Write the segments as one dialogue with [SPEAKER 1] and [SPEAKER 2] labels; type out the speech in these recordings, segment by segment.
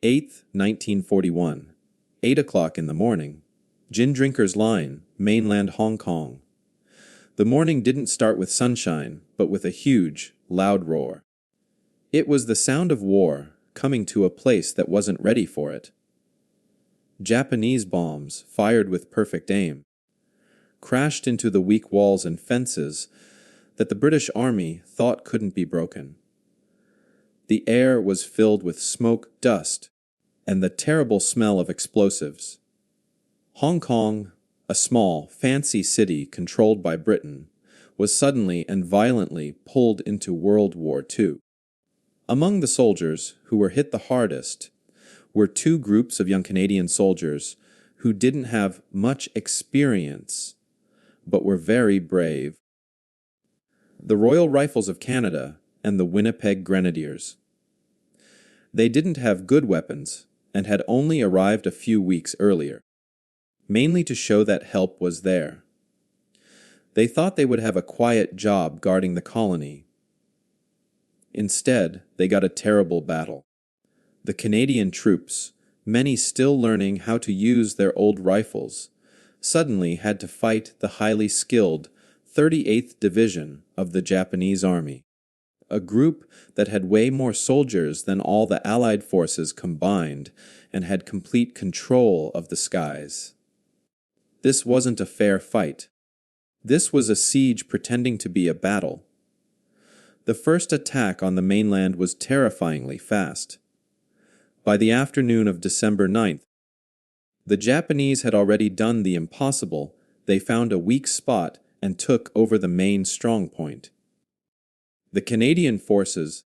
[SPEAKER 1] 8th, 1941. 8 o'clock in the morning. Gin Drinkers Line, mainland Hong Kong. The morning didn't start with sunshine, but with a huge, loud roar. It was the sound of war coming to a place that wasn't ready for it. Japanese bombs, fired with perfect aim, crashed into the weak walls and fences that the British Army thought couldn't be broken. The air was filled with smoke, dust, and the terrible smell of explosives. Hong Kong, a small, fancy city controlled by Britain, was suddenly and violently pulled into World War II. Among the soldiers who were hit the hardest were two groups of young Canadian soldiers who didn't have much experience, but were very brave. The Royal Rifles of Canada and the Winnipeg Grenadiers. They didn't have good weapons and had only arrived a few weeks earlier, mainly to show that help was there. They thought they would have a quiet job guarding the colony. Instead, they got a terrible battle. The Canadian troops, many still learning how to use their old rifles, suddenly had to fight the highly skilled 38th Division of the Japanese Army, a group that had way more soldiers than all the Allied forces combined and had complete control of the skies. This wasn't a fair fight. This was a siege pretending to be a battle. The first attack on the mainland was terrifyingly fast. By the afternoon of December 9th, the Japanese had already done the impossible. They found a weak spot and took over the main strong point. The Canadian forces,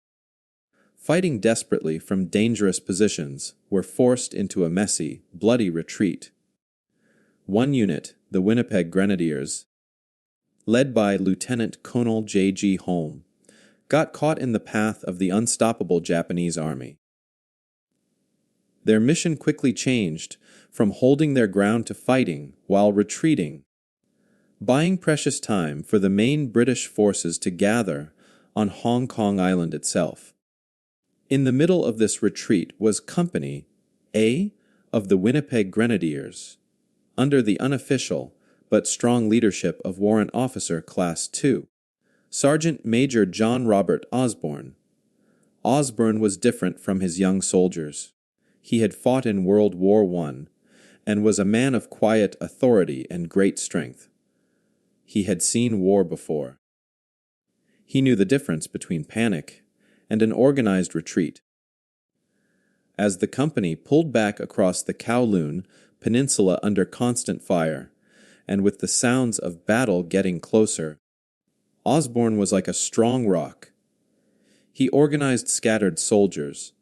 [SPEAKER 1] fighting desperately from dangerous positions, were forced into a messy, bloody retreat. One unit, the Winnipeg Grenadiers, led by Lieutenant Colonel J.G. Holm, got caught in the path of the unstoppable Japanese army. Their mission quickly changed from holding their ground to fighting while retreating, buying precious time for the main British forces to gather on Hong Kong Island itself. In the middle of this retreat was Company A of the Winnipeg Grenadiers, under the unofficial but strong leadership of Warrant Officer Class 2, Sergeant Major John Robert Osborne. Osborne was different from his young soldiers. He had fought in World War I and was a man of quiet authority and great strength. He had seen war before. He knew the difference between panic and an organized retreat. As the company pulled back across the Kowloon Peninsula under constant fire, and with the sounds of battle getting closer, Osborne was like a strong rock. He organized scattered soldiers,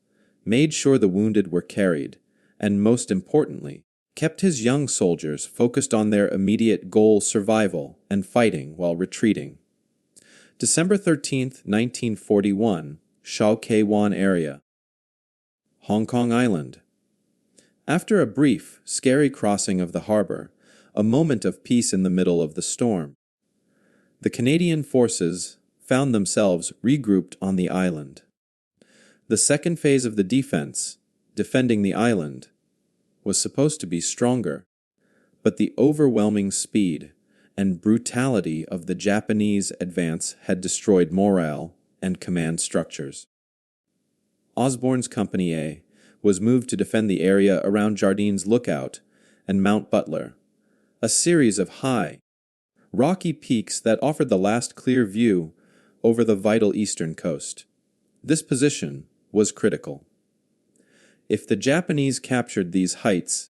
[SPEAKER 1] made sure the wounded were carried, and most importantly, kept his young soldiers focused on their immediate goal, survival and fighting while retreating. December 13th, 1941, Shau Kei Wan area, Hong Kong Island. After a brief, scary crossing of the harbor, a moment of peace in the middle of the storm, the Canadian forces found themselves regrouped on the island. The second phase of the defense, defending the island, was supposed to be stronger, but the overwhelming speed and brutality of the Japanese advance had destroyed morale and command structures. Osborne's Company A was moved to defend the area around Jardines Lookout and Mount Butler, a series of high, rocky peaks that offered the last clear view over the vital eastern coast. This position was critical. If the Japanese captured these heights,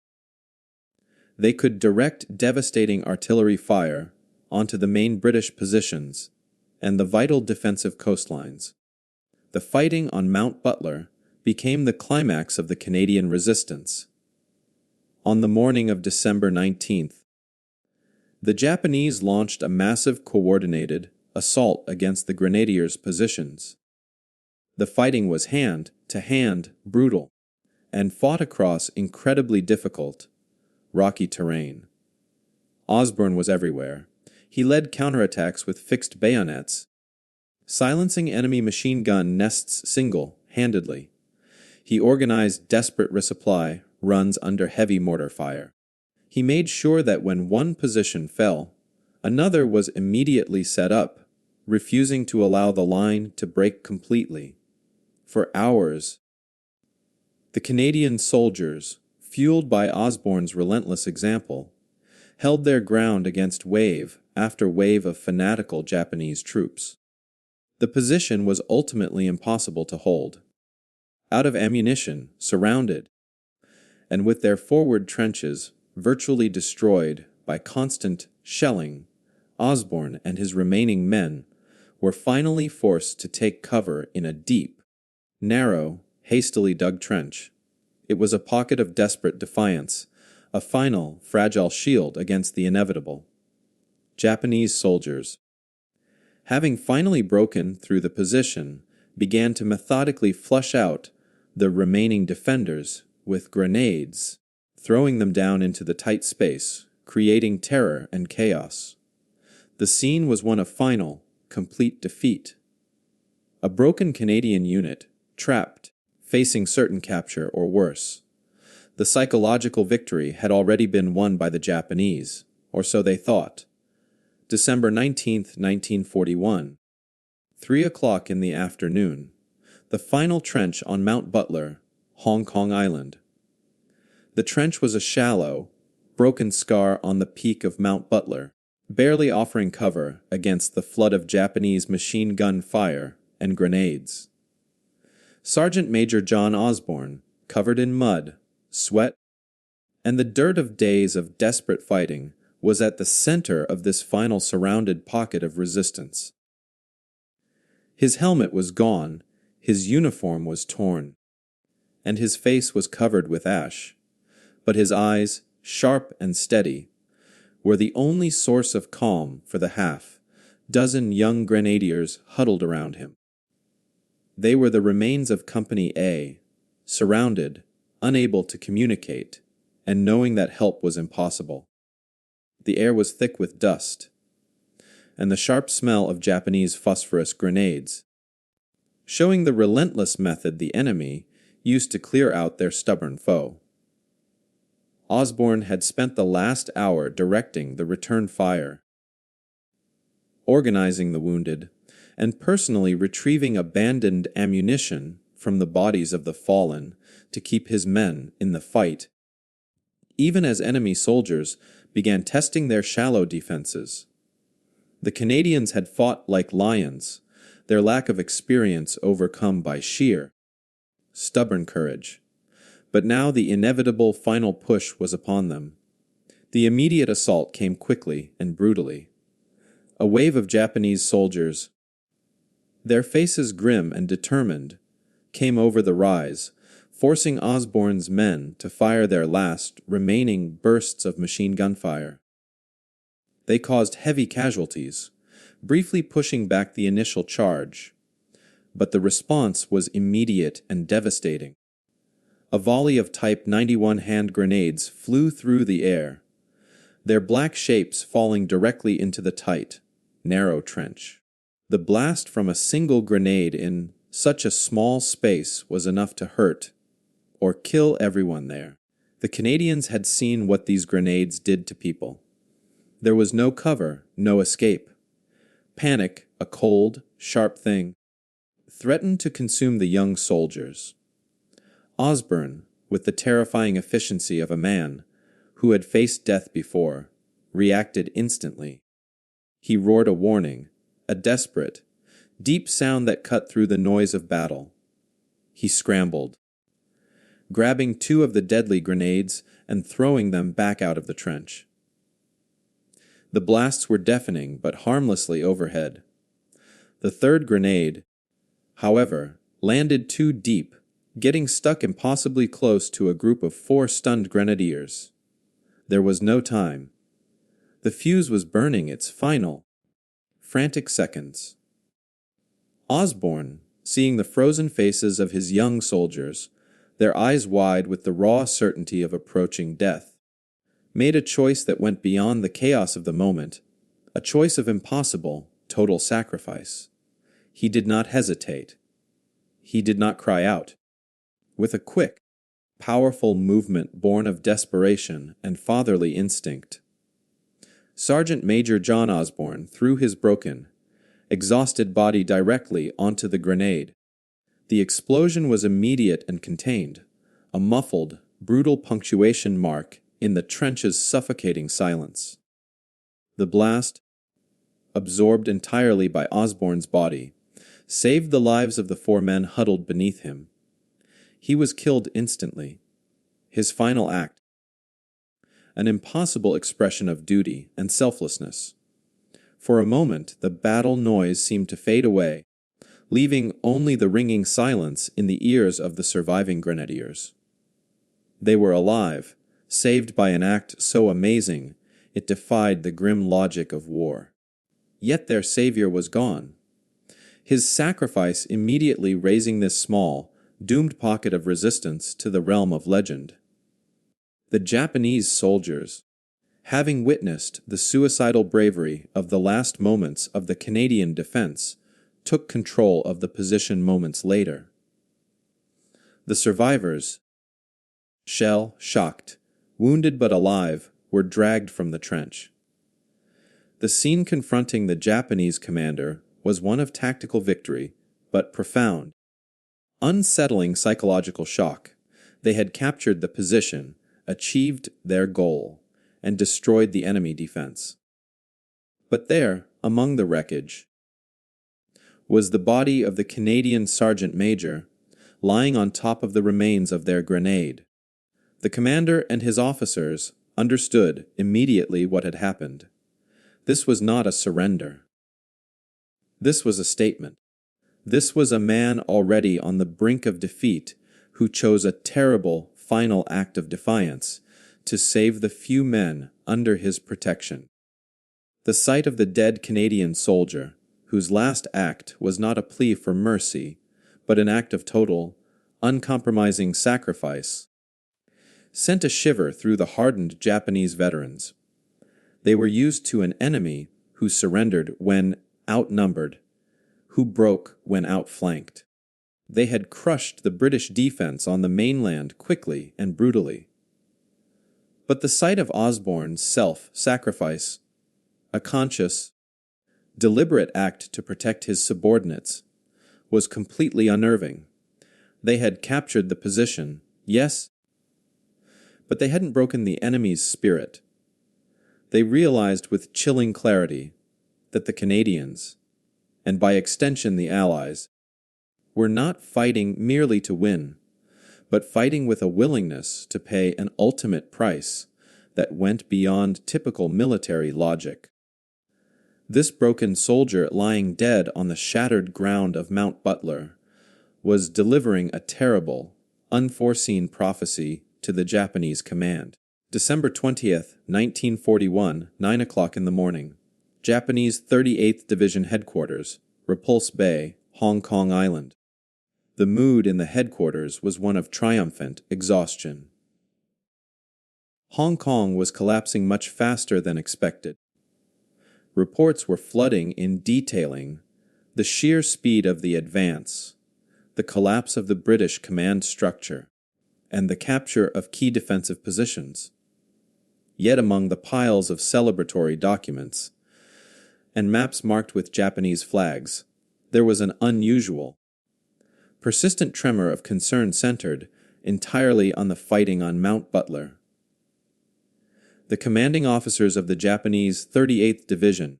[SPEAKER 1] they could direct devastating artillery fire onto the main British positions and the vital defensive coastlines. The fighting on Mount Butler became the climax of the Canadian resistance. On the morning of December 19th, the Japanese launched a massive coordinated assault against the Grenadiers' positions. The fighting was hand-to-hand brutal and fought across incredibly difficult, rocky terrain. Osborne was everywhere. He led counterattacks with fixed bayonets, silencing enemy machine gun nests single-handedly. He organized desperate resupply runs under heavy mortar fire. He made sure that when one position fell, another was immediately set up, refusing to allow the line to break completely. For hours, the Canadian soldiers, fueled by Osborne's relentless example, held their ground against wave after wave of fanatical Japanese troops. The position was ultimately impossible to hold. Out of ammunition, surrounded, and with their forward trenches virtually destroyed by constant shelling, Osborne and his remaining men were finally forced to take cover in a deep, narrow, hastily dug trench. It was a pocket of desperate defiance, a final, fragile shield against the inevitable. Japanese soldiers, having finally broken through the position, began to methodically flush out the remaining defenders with grenades, throwing them down into the tight space, creating terror and chaos. The scene was one of final, complete defeat. A broken Canadian unit, trapped, facing certain capture or worse. The psychological victory had already been won by the Japanese, or so they thought. December 19, 1941. 3 o'clock in the afternoon. The final trench on Mount Butler, Hong Kong Island. The trench was a shallow, broken scar on the peak of Mount Butler, barely offering cover against the flood of Japanese machine gun fire and grenades. Sergeant Major John Osborne, covered in mud, sweat, and the dirt of days of desperate fighting, was at the center of this final surrounded pocket of resistance. His helmet was gone, his uniform was torn, and his face was covered with ash, but his eyes, sharp and steady, were the only source of calm for the half-dozen young grenadiers huddled around him. They were the remains of Company A, surrounded, unable to communicate, and knowing that help was impossible. The air was thick with dust, and the sharp smell of Japanese phosphorus grenades, showing the relentless method the enemy used to clear out their stubborn foe. Osborne had spent the last hour directing the return fire, organizing the wounded, and personally retrieving abandoned ammunition from the bodies of the fallen to keep his men in the fight, even as enemy soldiers began testing their shallow defenses. The Canadians had fought like lions, their lack of experience overcome by sheer, stubborn courage. But now the inevitable final push was upon them. The immediate assault came quickly and brutally. A wave of Japanese soldiers, their faces grim and determined, came over the rise, forcing Osborne's men to fire their last remaining bursts of machine gun fire. They caused heavy casualties, briefly pushing back the initial charge, but the response was immediate and devastating. A volley of Type 91 hand grenades flew through the air, their black shapes falling directly into the tight, narrow trench. The blast from a single grenade in such a small space was enough to hurt or kill everyone there. The Canadians had seen what these grenades did to people. There was no cover, no escape. Panic, a cold, sharp thing, threatened to consume the young soldiers. Osborne, with the terrifying efficiency of a man who had faced death before, reacted instantly. He roared a warning, a desperate, deep sound that cut through the noise of battle. He scrambled, grabbing 2 of the deadly grenades and throwing them back out of the trench. The blasts were deafening but harmlessly overhead. The third grenade, however, landed too deep, getting stuck impossibly close to a group of 4 stunned grenadiers. There was no time. The fuse was burning its final, frantic seconds. Osborne, seeing the frozen faces of his young soldiers, their eyes wide with the raw certainty of approaching death, made a choice that went beyond the chaos of the moment, a choice of impossible, total sacrifice. He did not hesitate. He did not cry out. with a quick, powerful movement born of desperation and fatherly instinct. Sergeant Major John Osborne threw his broken, exhausted body directly onto the grenade. The explosion was immediate and contained, a muffled, brutal punctuation mark in the trench's suffocating silence. The blast, absorbed entirely by Osborne's body, saved the lives of the 4 men huddled beneath him. He was killed instantly. His final act, an impossible expression of duty and selflessness. For a moment, the battle noise seemed to fade away, leaving only the ringing silence in the ears of the surviving grenadiers. They were alive, saved by an act so amazing it defied the grim logic of war. Yet their savior was gone. His sacrifice immediately raising this small, doomed pocket of resistance to the realm of legend. The Japanese soldiers, having witnessed the suicidal bravery of the last moments of the Canadian defense, took control of the position moments later. The survivors, shell-shocked, wounded but alive, were dragged from the trench. The scene confronting the Japanese commander was one of tactical victory, but profound, unsettling psychological shock. They had captured the position, achieved their goal, and destroyed the enemy defense. But there, among the wreckage, was the body of the Canadian Sergeant Major, lying on top of the remains of their grenade. The commander and his officers understood immediately what had happened. This was not a surrender. This was a statement. This was a man already on the brink of defeat who chose a terrible final act of defiance to save the few men under his protection. The sight of the dead Canadian soldier, whose last act was not a plea for mercy, but an act of total, uncompromising sacrifice, sent a shiver through the hardened Japanese veterans. They were used to an enemy who surrendered when outnumbered, who broke when outflanked. They had crushed the British defense on the mainland quickly and brutally. But the sight of Osborne's self-sacrifice, a conscious, deliberate act to protect his subordinates, was completely unnerving. They had captured the position, yes, but they hadn't broken the enemy's spirit. They realized with chilling clarity that the Canadians, and by extension the Allies, were not fighting merely to win, but fighting with a willingness to pay an ultimate price that went beyond typical military logic. This broken soldier lying dead on the shattered ground of Mount Butler was delivering a terrible, unforeseen prophecy to the Japanese command. December 20th, 1941, 9 o'clock in the morning. Japanese 38th Division Headquarters, Repulse Bay, Hong Kong Island. The mood in the headquarters was one of triumphant exhaustion. Hong Kong was collapsing much faster than expected. Reports were flooding in detailing the sheer speed of the advance, the collapse of the British command structure, and the capture of key defensive positions. Yet among the piles of celebratory documents and maps marked with Japanese flags, there was an unusual, persistent tremor of concern centered entirely on the fighting on Mount Butler. The commanding officers of the Japanese 38th Division,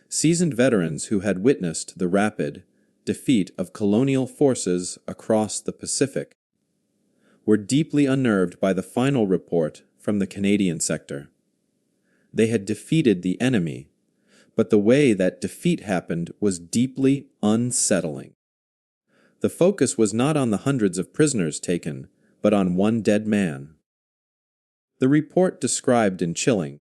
[SPEAKER 1] seasoned veterans who had witnessed the rapid defeat of colonial forces across the Pacific, were deeply unnerved by the final report from the Canadian sector. They had defeated the enemy, but the way that defeat happened was deeply unsettling. The focus was not on the hundreds of prisoners taken, but on one dead man. The report described in chilling,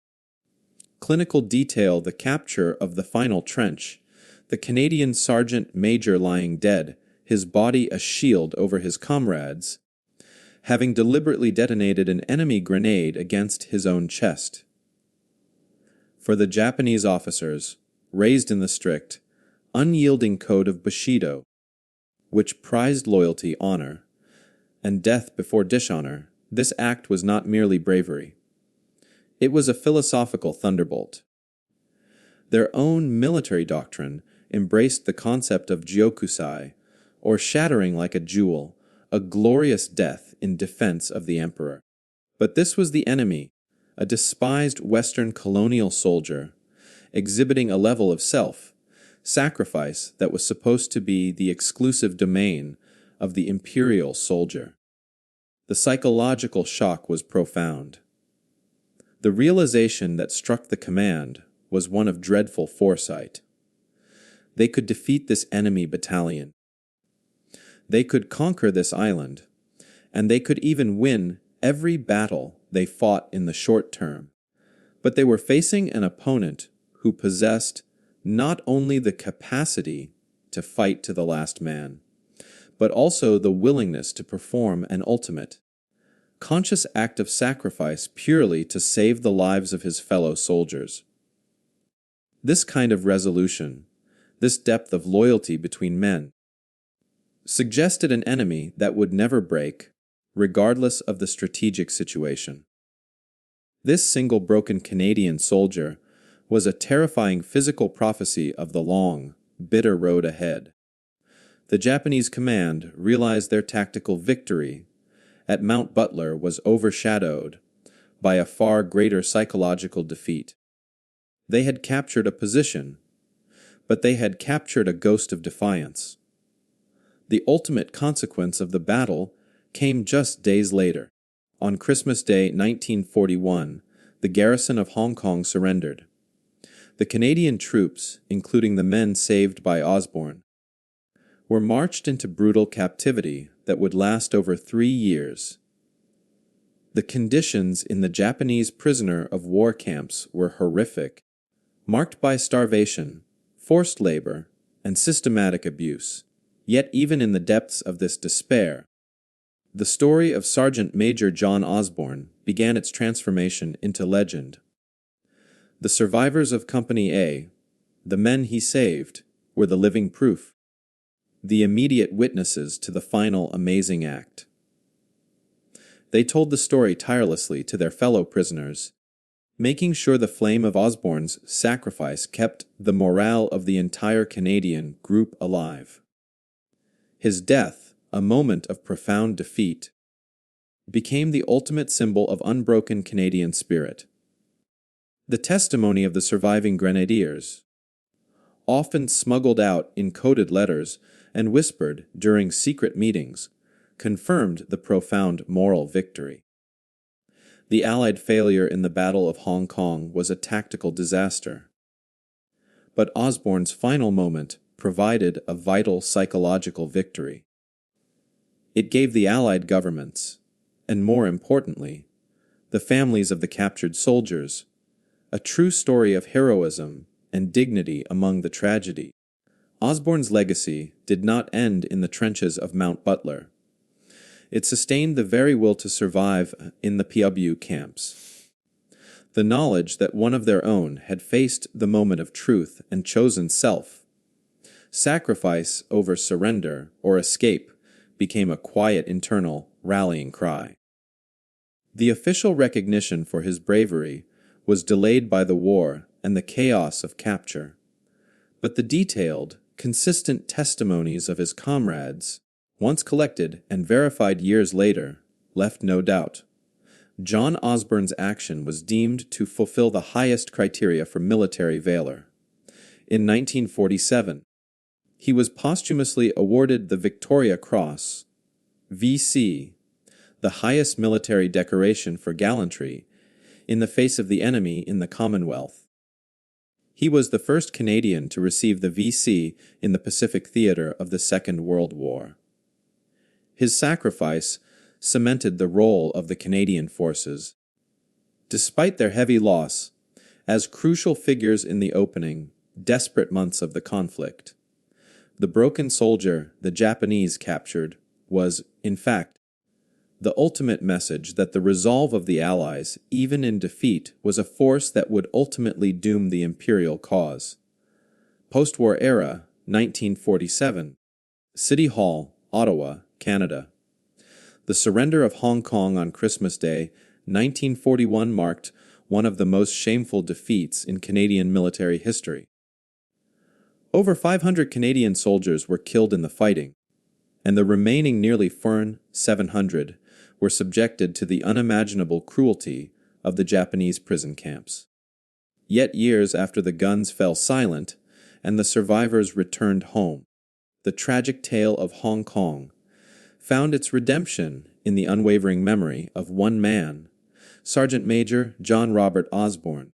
[SPEAKER 1] clinical detail the capture of the final trench, the Canadian Sergeant Major lying dead, his body a shield over his comrades, having deliberately detonated an enemy grenade against his own chest. For the Japanese officers, raised in the strict, unyielding code of Bushido, which prized loyalty, honor, and death before dishonor, this act was not merely bravery. It was a philosophical thunderbolt. Their own military doctrine embraced the concept of gyokusai, or shattering like a jewel, a glorious death in defense of the emperor. But this was the enemy, a despised Western colonial soldier, exhibiting a level of self-sacrifice that was supposed to be the exclusive domain of the imperial soldier. The psychological shock was profound. The realization that struck the command was one of dreadful foresight. They could defeat this enemy battalion. They could conquer this island, and they could even win every battle they fought in the short term. But they were facing an opponent who possessed not only the capacity to fight to the last man, but also the willingness to perform an ultimate, conscious act of sacrifice purely to save the lives of his fellow soldiers. This kind of resolution, this depth of loyalty between men, suggested an enemy that would never break, regardless of the strategic situation. This single broken Canadian soldier was a terrifying physical prophecy of the long, bitter road ahead. The Japanese command realized their tactical victory at Mount Butler was overshadowed by a far greater psychological defeat. They had captured a position, but they had captured a ghost of defiance. The ultimate consequence of the battle came just days later. On Christmas Day 1941, the garrison of Hong Kong surrendered. The Canadian troops, including the men saved by Osborne, were marched into brutal captivity that would last over 3 years. The conditions in the Japanese prisoner of war camps were horrific, marked by starvation, forced labor, and systematic abuse. Yet even in the depths of this despair, the story of Sergeant Major John Osborne began its transformation into legend. The survivors of Company A, the men he saved, were the living proof, the immediate witnesses to the final amazing act. They told the story tirelessly to their fellow prisoners, making sure the flame of Osborne's sacrifice kept the morale of the entire Canadian group alive. His death, a moment of profound defeat, became the ultimate symbol of unbroken Canadian spirit. The testimony of the surviving Grenadiers, often smuggled out in coded letters and whispered during secret meetings, confirmed the profound moral victory. The Allied failure in the Battle of Hong Kong was a tactical disaster. But Osborne's final moment provided a vital psychological victory. It gave the Allied governments, and more importantly, the families of the captured soldiers, a true story of heroism and dignity among the tragedy. Osborne's legacy did not end in the trenches of Mount Butler. It sustained the very will to survive in the PW camps. The knowledge that one of their own had faced the moment of truth and chosen sacrifice over surrender or escape became a quiet internal rallying cry. The official recognition for his bravery was delayed by the war and the chaos of capture, but the detailed, consistent testimonies of his comrades, once collected and verified years later, left no doubt. John Osborne's action was deemed to fulfill the highest criteria for military valor. In 1947, he was posthumously awarded the Victoria Cross, VC, the highest military decoration for gallantry in the face of the enemy in the Commonwealth. He was the first Canadian to receive the VC in the Pacific theater of the Second World War. His sacrifice cemented the role of the Canadian forces, despite their heavy loss, as crucial figures in the opening, desperate months of the conflict. The broken soldier the Japanese captured was, in fact, the ultimate message that the resolve of the Allies, even in defeat, was a force that would ultimately doom the imperial cause. Post-war era, 1947. City Hall, Ottawa, Canada. The surrender of Hong Kong on Christmas Day, 1941 marked one of the most shameful defeats in Canadian military history. Over 500 Canadian soldiers were killed in the fighting, and the remaining nearly 700 were subjected to the unimaginable cruelty of the Japanese prison camps. Yet years after the guns fell silent and the survivors returned home, the tragic tale of Hong Kong found its redemption in the unwavering memory of one man, Sergeant Major John Robert Osborne.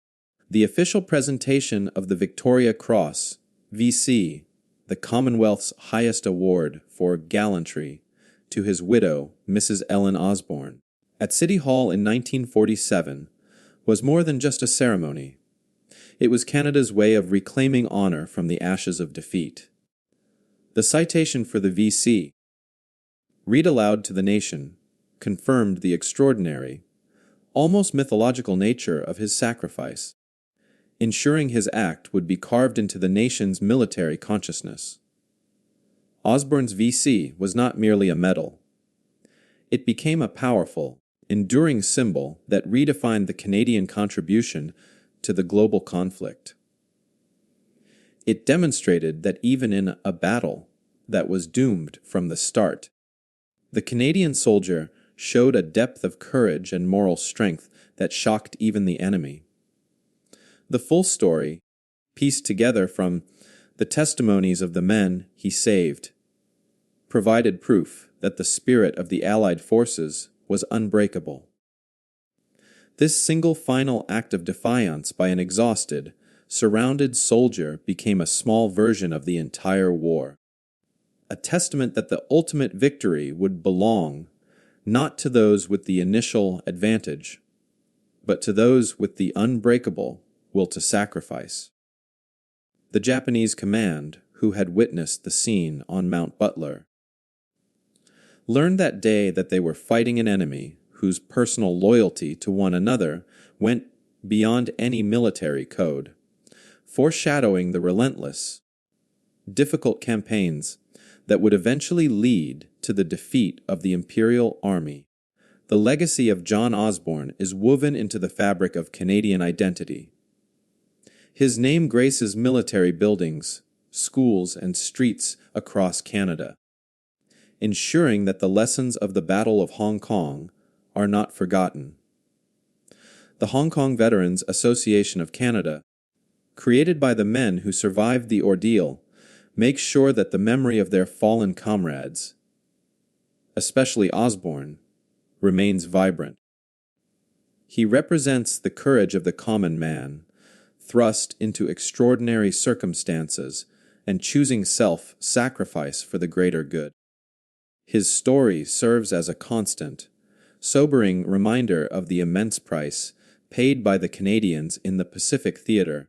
[SPEAKER 1] The official presentation of the Victoria Cross, VC, the Commonwealth's highest award for gallantry, to his widow, Mrs. Ellen Osborne, at City Hall in 1947, was more than just a ceremony. It was Canada's way of reclaiming honor from the ashes of defeat. The citation for the VC, read aloud to the nation, confirmed the extraordinary, almost mythological nature of his sacrifice, ensuring his act would be carved into the nation's military consciousness. Osborne's VC was not merely a medal. It became a powerful, enduring symbol that redefined the Canadian contribution to the global conflict. It demonstrated that even in a battle that was doomed from the start, the Canadian soldier showed a depth of courage and moral strength that shocked even the enemy. The full story, pieced together from the testimonies of the men he saved, provided proof that the spirit of the Allied forces was unbreakable. This single final act of defiance by an exhausted, surrounded soldier became a small version of the entire war, a testament that the ultimate victory would belong not to those with the initial advantage, but to those with the unbreakable will to sacrifice. The Japanese command, who had witnessed the scene on Mount Butler, learned that day that they were fighting an enemy whose personal loyalty to one another went beyond any military code, foreshadowing the relentless, difficult campaigns that would eventually lead to the defeat of the Imperial Army. The legacy of John Osborne is woven into the fabric of Canadian identity. His name graces military buildings, schools, and streets across Canada, ensuring that the lessons of the Battle of Hong Kong are not forgotten. The Hong Kong Veterans Association of Canada, created by the men who survived the ordeal, makes sure that the memory of their fallen comrades, especially Osborne, remains vibrant. He represents the courage of the common man, thrust into extraordinary circumstances and choosing self-sacrifice for the greater good. His story serves as a constant, sobering reminder of the immense price paid by the Canadians in the Pacific Theater,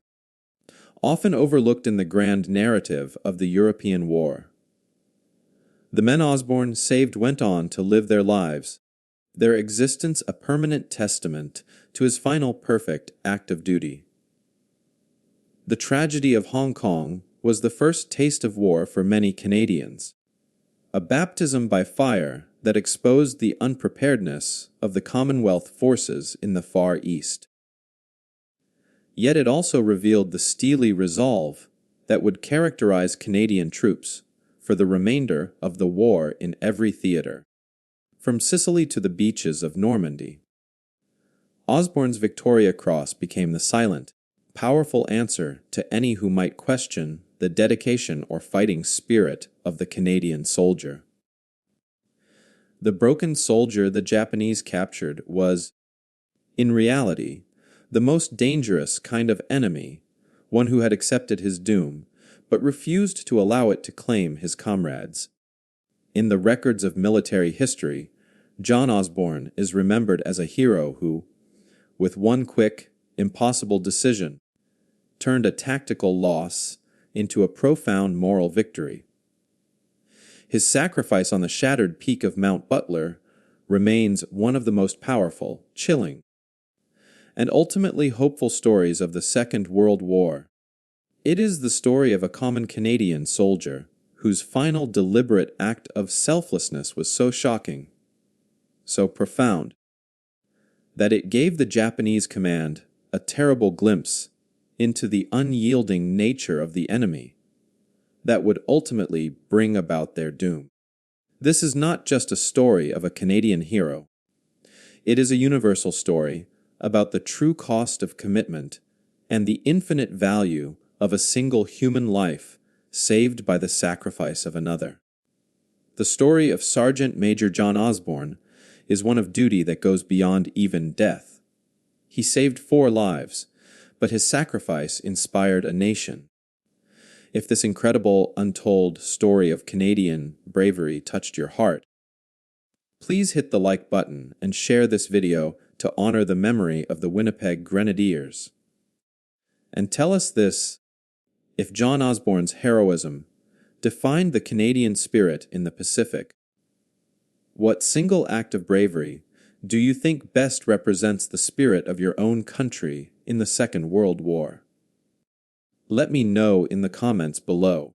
[SPEAKER 1] often overlooked in the grand narrative of the European War. The men Osborne saved went on to live their lives, their existence a permanent testament to his final perfect act of duty. The tragedy of Hong Kong was the first taste of war for many Canadians, a baptism by fire that exposed the unpreparedness of the Commonwealth forces in the Far East. Yet it also revealed the steely resolve that would characterize Canadian troops for the remainder of the war in every theater, from Sicily to the beaches of Normandy. Osborne's Victoria Cross became the silent, powerful answer to any who might question the dedication or fighting spirit of the Canadian soldier. The broken soldier the Japanese captured was, in reality, the most dangerous kind of enemy, one who had accepted his doom, but refused to allow it to claim his comrades. In the records of military history, John Osborne is remembered as a hero who, with one quick, impossible decision, turned a tactical loss into a profound moral victory. His sacrifice on the shattered peak of Mount Butler remains one of the most powerful, chilling, and ultimately hopeful stories of the Second World War. It is the story of a common Canadian soldier whose final deliberate act of selflessness was so shocking, so profound that it gave the Japanese command a terrible glimpse into the unyielding nature of the enemy that would ultimately bring about their doom. This is not just a story of a Canadian hero. It is a universal story about the true cost of commitment and the infinite value of a single human life saved by the sacrifice of another. The story of Sergeant Major John Osborne is one of duty that goes beyond even death. He saved 4 lives, but his sacrifice inspired a nation. If this incredible, untold story of Canadian bravery touched your heart, please hit the like button and share this video to honor the memory of the Winnipeg Grenadiers. And tell us this: if John Osborne's heroism defined the Canadian spirit in the Pacific, what single act of bravery do you think best represents the spirit of your own country in the Second World War? Let me know in the comments below.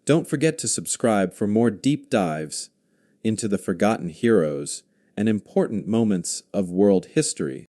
[SPEAKER 1] Don't forget to subscribe for more deep dives into the forgotten heroes and important moments of world history.